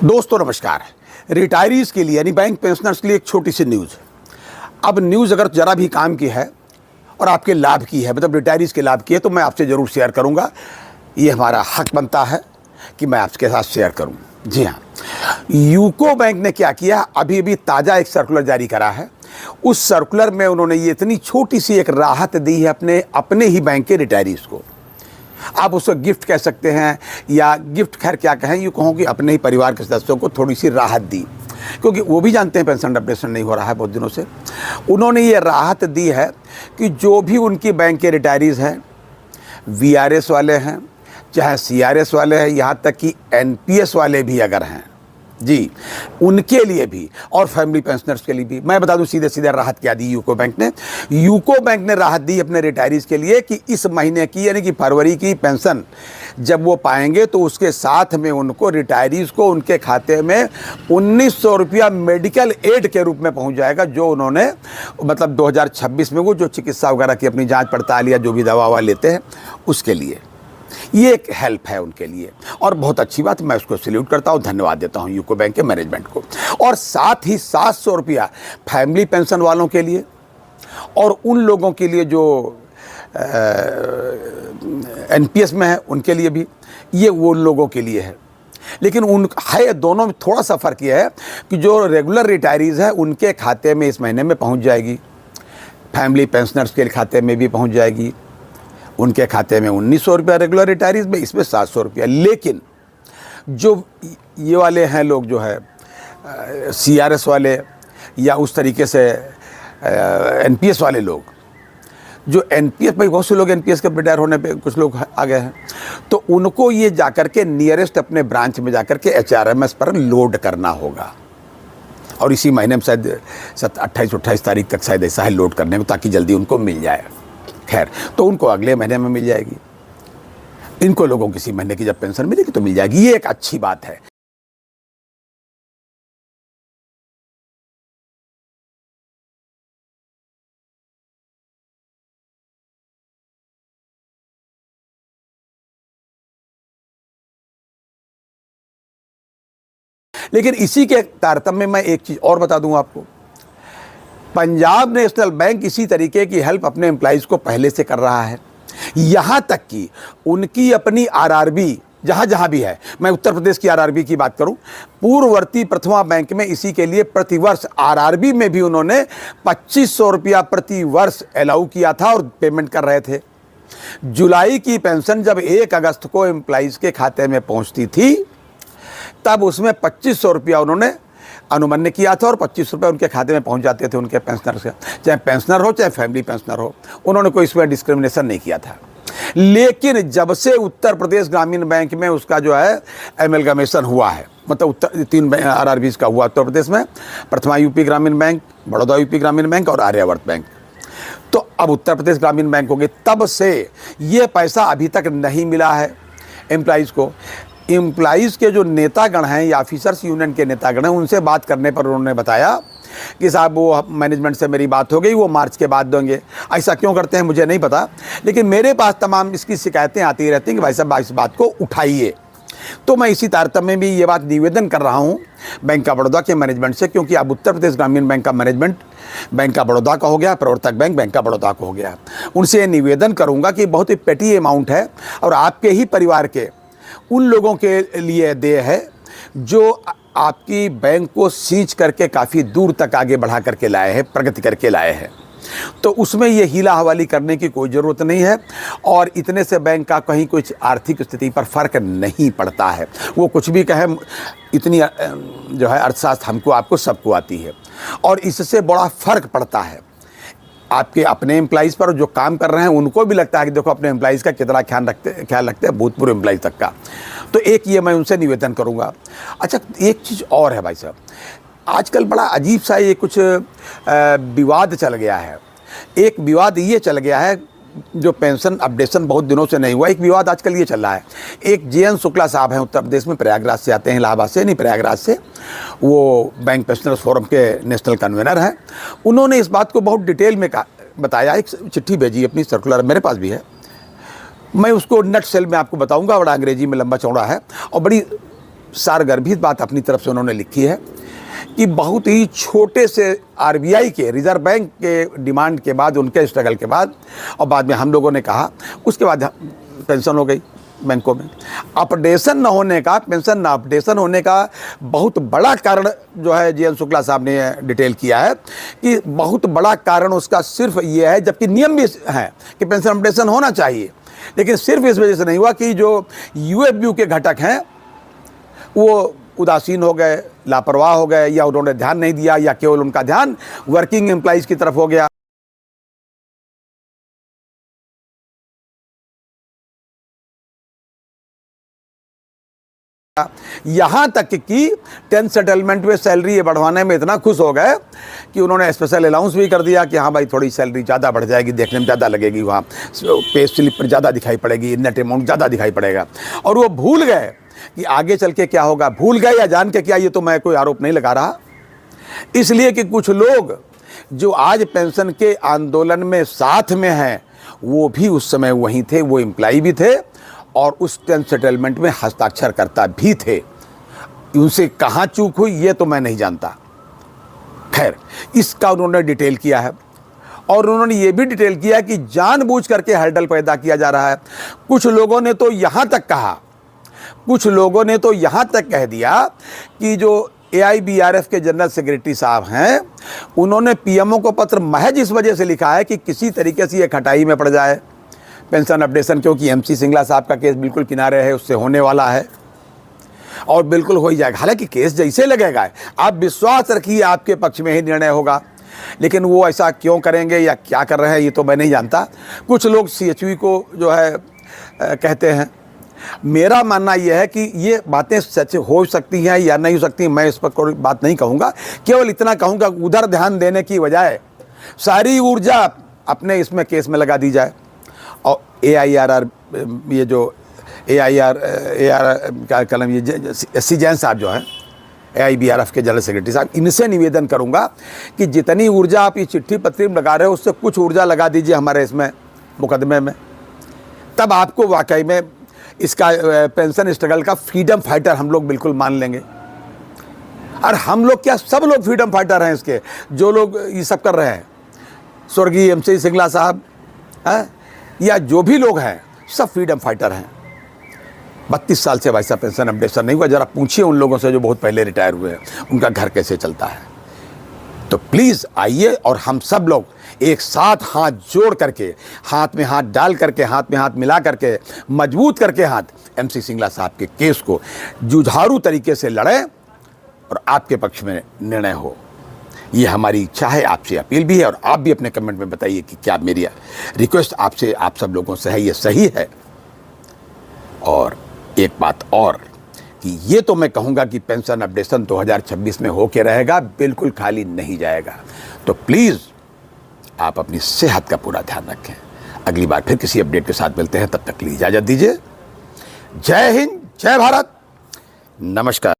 दोस्तों नमस्कार। रिटायरीज के लिए यानी बैंक पेंशनर्स के लिए एक छोटी सी न्यूज़। अब न्यूज़ अगर ज़रा भी काम की है और आपके लाभ की है, मतलब रिटायरीज के लाभ की है, तो मैं आपसे ज़रूर शेयर करूंगा। ये हमारा हक बनता है कि मैं आपके साथ शेयर करूं। जी हाँ, यूको बैंक ने क्या किया, अभी ताज़ा एक सर्कुलर जारी करा है। उस सर्कुलर में उन्होंने ये इतनी छोटी सी एक राहत दी है अपने ही बैंक के रिटायरीज को। आप उसको गिफ्ट कह सकते हैं या गिफ्ट खैर क्या कहें, यूँ कहूँ कि अपने ही परिवार के सदस्यों को थोड़ी सी राहत दी, क्योंकि वो भी जानते हैं पेंशन अपडेशन नहीं हो रहा है बहुत दिनों से। उन्होंने ये राहत दी है कि जो भी उनकी बैंक के रिटायरीज हैं, वीआरएस वाले हैं, चाहे सीआरएस वाले हैं, यहाँ तक कि एनपीएस वाले भी अगर हैं जी, उनके लिए भी और फैमिली पेंशनर्स के लिए भी मैं बता दूं सीधे राहत क्या दी यूको बैंक ने। यूको बैंक ने राहत दी अपने रिटायरीज के लिए कि इस महीने की यानी कि फरवरी की पेंशन जब वो पाएंगे तो उसके साथ में उनको रिटायरीज को उनके खाते में 1900 रुपया मेडिकल एड के रूप में पहुंच जाएगा, जो उन्होंने मतलब 2026 में वो जो चिकित्सा वगैरह की अपनी जाँच पड़ताल या जो भी दवा ववा लेते हैं उसके लिए ये एक हेल्प है उनके लिए, और बहुत अच्छी बात। मैं उसको सैल्यूट करता हूँ, धन्यवाद देता हूँ यूको बैंक के मैनेजमेंट को। और साथ ही 700 रुपया फैमिली पेंशन वालों के लिए और उन लोगों के लिए जो एनपीएस में है उनके लिए भी, ये वो लोगों के लिए है। लेकिन उन है दोनों में थोड़ा सा फ़र्क ये है कि जो रेगुलर रिटायरीज़ है उनके खाते में इस महीने में पहुँच जाएगी, फैमिली पेंशनर्स के खाते में भी पहुँच जाएगी। उनके खाते में 1900 रुपया रेगुलर रिटायरीज में, इसमें 700 रुपया। लेकिन जो ये वाले हैं लोग जो है सीआरएस वाले या उस तरीके से एनपीएस वाले लोग, जो एनपीएस में बहुत से लोग एनपीएस के रिटायर होने पे कुछ लोग आ गए हैं, तो उनको ये जाकर के नियरेस्ट अपने ब्रांच में जाकर के एचआरएमएस पर लोड करना होगा। और इसी महीने में शायद 28 तारीख तक शायद ऐसा है लोड करने में, ताकि जल्दी उनको मिल जाए। खैर, तो उनको अगले महीने में मिल जाएगी। इनको लोगों को किसी महीने की जब पेंशन मिलेगी तो मिल जाएगी। ये एक अच्छी बात है। लेकिन इसी के तारतम्य में एक चीज और बता दूं आपको, पंजाब नेशनल बैंक इसी तरीके की हेल्प अपने एम्प्लॉइज को पहले से कर रहा है। यहां तक कि उनकी अपनी आरआरबी जहां भी है, मैं उत्तर प्रदेश की आरआरबी की बात करूं, पूर्ववर्ती प्रथमा बैंक में इसी के लिए प्रतिवर्ष आरआरबी में भी उन्होंने 2500 रुपया प्रति वर्ष अलाउ किया था और पेमेंट कर रहे थे। जुलाई की पेंशन जब 1 अगस्त को एम्प्लॉइज के खाते में पहुंचती थी, तब उसमें 2500 रुपया उन्होंने अनुमन्य किया था और 25 रुपये उनके खाते में पहुंच जाते थे उनके पेंशनर से, चाहे पेंशनर हो चाहे फैमिली पेंशनर हो। उन्होंने कोई इसमें डिस्क्रिमिनेशन नहीं किया था। लेकिन जब से उत्तर प्रदेश ग्रामीण बैंक में उसका जो है एमलगमेशन हुआ है, मतलब 3 आरआरबीज का हुआ उत्तर प्रदेश में, प्रथमा यूपी ग्रामीण बैंक, बड़ौदा यूपी ग्रामीण बैंक और आर्यावर्त बैंक, तो अब उत्तर प्रदेश ग्रामीण बैंक हो गए। तब से ये पैसा अभी तक नहीं मिला है एम्प्लॉइज़ को। एम्प्लॉइज़ के जो नेतागण हैं या ऑफिसर्स यूनियन के नेतागण हैं, उनसे बात करने पर उन्होंने बताया कि साहब वो मैनेजमेंट से मेरी बात हो गई, वो मार्च के बाद देंगे। ऐसा क्यों करते हैं मुझे नहीं पता, लेकिन मेरे पास तमाम इसकी शिकायतें आती रहती हैं कि भाई साहब इस बात को उठाइए। तो मैं इसी तारतम्य में भी ये बात निवेदन कर रहा हूँ बैंक ऑफ बड़ौदा के मैनेजमेंट से, क्योंकि अब उत्तर प्रदेश ग्रामीण बैंक का मैनेजमेंट बैंक ऑफ बड़ौदा का हो गया, प्रवर्तक बैंक बैंक ऑफ बड़ौदा का हो गया। उनसे निवेदन करूँगा कि बहुत ही पेटी अमाउंट है और आपके ही परिवार के उन लोगों के लिए देय है जो आपकी बैंक को सींच करके काफ़ी दूर तक आगे बढ़ा करके लाए हैं, प्रगति करके लाए हैं। तो उसमें ये हीला हवाली करने की कोई ज़रूरत नहीं है, और इतने से बैंक का कहीं कुछ आर्थिक स्थिति पर फ़र्क नहीं पड़ता है। वो कुछ भी कहें, इतनी जो है अर्थशास्त्र हमको आपको सबको आती है, और इससे बड़ा फ़र्क पड़ता है आपके अपने एम्प्लॉइज़ पर जो काम कर रहे हैं। उनको भी लगता है कि देखो अपने एम्प्लॉइज़ का कितना ख्याल रखते हैं, भूतपूर्व एम्प्लॉइज़ तक का। तो एक ये मैं उनसे निवेदन करूंगा। अच्छा, एक चीज़ और है भाई साहब, आजकल बड़ा अजीब सा ये कुछ विवाद चल गया है। एक विवाद ये चल गया है, जो पेंशन अपडेशन बहुत दिनों से नहीं हुआ, एक विवाद आजकल ये चल रहा है। एक JN शुक्ला साहब हैं, उत्तर प्रदेश में प्रयागराज से आते हैं, इलाहाबाद से नहीं प्रयागराज से, वो बैंक पेंशनर्स फोरम के नेशनल कन्वीनर हैं। उन्होंने इस बात को बहुत डिटेल में बताया, एक चिट्ठी भेजी अपनी, सर्कुलर मेरे पास भी है, मैं उसको नट सेल में आपको बताऊंगा। बड़ा अंग्रेजी में लंबा चौड़ा है और बड़ी सारगर्भित बात अपनी तरफ से उन्होंने लिखी है कि बहुत ही छोटे से आरबीआई के, रिजर्व बैंक के डिमांड के बाद, उनके स्ट्रगल के बाद, और बाद में हम लोगों ने कहा, उसके बाद पेंशन हो गई बैंकों में। अपडेशन न होने का, पेंशन न अपडेशन होने का बहुत बड़ा कारण जो है जीएन शुक्ला साहब ने डिटेल किया है कि बहुत बड़ा कारण उसका सिर्फ ये है, जबकि नियम भी है कि पेंशन अपडेशन होना चाहिए, लेकिन सिर्फ इस वजह से नहीं हुआ कि जो यूएफबीयू के घटक हैं वो उदासीन हो गए, लापरवाह हो गए, या उन्होंने ध्यान नहीं दिया, या केवल उनका ध्यान वर्किंग एम्प्लॉइज की तरफ हो गया। यहां तक कि 10 सेटलमेंट में सैलरी बढ़वाने में इतना खुश हो गए कि उन्होंने स्पेशल अलाउंस भी कर दिया कि हाँ भाई थोड़ी सैलरी ज़्यादा बढ़ जाएगी, देखने में ज़्यादा लगेगी, वहाँ पे स्लिप पर ज़्यादा दिखाई पड़ेगी, नेट अमाउंट ज़्यादा दिखाई पड़ेगा। और वो भूल गए कि आगे चल के क्या होगा। भूल गए या जान के क्या, ये तो मैं कोई आरोप नहीं लगा रहा, इसलिए कि कुछ लोग जो आज पेंशन के आंदोलन में साथ में हैं वो भी उस समय वहीं थे, वो एम्प्लॉय भी थे और उस 10 सेटलमेंट में हस्ताक्षरकर्ता भी थे। उनसे कहाँ चूक हुई ये तो मैं नहीं जानता। खैर, इसका उन्होंने डिटेल किया है और उन्होंने ये भी डिटेल किया कि जानबूझ करके हर्डल पैदा किया जा रहा है। कुछ लोगों ने तो यहाँ तक कहा, कुछ लोगों ने तो यहाँ तक कह दिया कि जो AIBRF के जनरल सेक्रेटरी साहब हैं उन्होंने पीएमओ को पत्र महज इस वजह से लिखा है कि किसी तरीके से ये खटाई में पड़ जाए पेंशन अपडेशन, क्योंकि MC सिंगला साहब का केस बिल्कुल किनारे है, उससे होने वाला है और बिल्कुल हो ही जाएगा। हालांकि केस जैसे लगेगा, आप विश्वास रखिए आपके पक्ष में ही निर्णय होगा, लेकिन वो ऐसा क्यों करेंगे या क्या कर रहे हैं ये तो मैं नहीं जानता। कुछ लोग CHV को जो है कहते हैं। मेरा मानना यह है कि ये बातें सच हो सकती हैं या नहीं हो सकती, मैं इस पर कोई बात नहीं कहूँगा। केवल इतना कहूँगा उधर ध्यान देने की बजाय सारी ऊर्जा अपने इसमें केस में लगा दी जाए। और AIRR, ये जो AR का कलम, ये SC जैन साहब जो हैं AIBRF के जनरल सेक्रेटरी साहब, इनसे निवेदन करूंगा कि जितनी ऊर्जा आप ये चिट्ठी पत्री में लगा रहे हो उससे कुछ ऊर्जा लगा दीजिए हमारे इसमें मुकदमे में, तब आपको वाकई में इसका पेंशन स्ट्रगल का फ्रीडम फाइटर हम लोग बिल्कुल मान लेंगे। और हम लोग क्या, सब लोग फ्रीडम फाइटर हैं इसके, जो लोग ये सब कर रहे हैं, स्वर्गीय MC सिंगला साहब हैं या जो भी लोग हैं, सब फ्रीडम फाइटर हैं। 32 साल से वैसा पेंशन अपडेशन नहीं हुआ। जरा पूछिए उन लोगों से जो बहुत पहले रिटायर हुए हैं, उनका घर कैसे चलता है। तो प्लीज़ आइए और हम सब लोग एक साथ हाथ जोड़ करके, हाथ में हाथ डाल करके, हाथ में हाथ मिला करके, मजबूत करके हाथ MC सिंगला साहब के केस को जुझारू तरीके से लड़ें और आपके पक्ष में निर्णय हो। ये हमारी इच्छा है, आपसे अपील भी है। और आप भी अपने कमेंट में बताइए कि क्या मेरी रिक्वेस्ट आपसे, आप सब लोगों से है, ये सही है। और एक बात और कि ये तो मैं कहूँगा कि पेंशन अपडेशन 2026 में होके रहेगा, बिल्कुल खाली नहीं जाएगा। तो प्लीज़ आप अपनी सेहत का पूरा ध्यान रखें। अगली बार फिर किसी अपडेट के साथ मिलते हैं, तब तक के लिए इजाज़त दीजिए। जय हिंद, जय भारत, नमस्कार।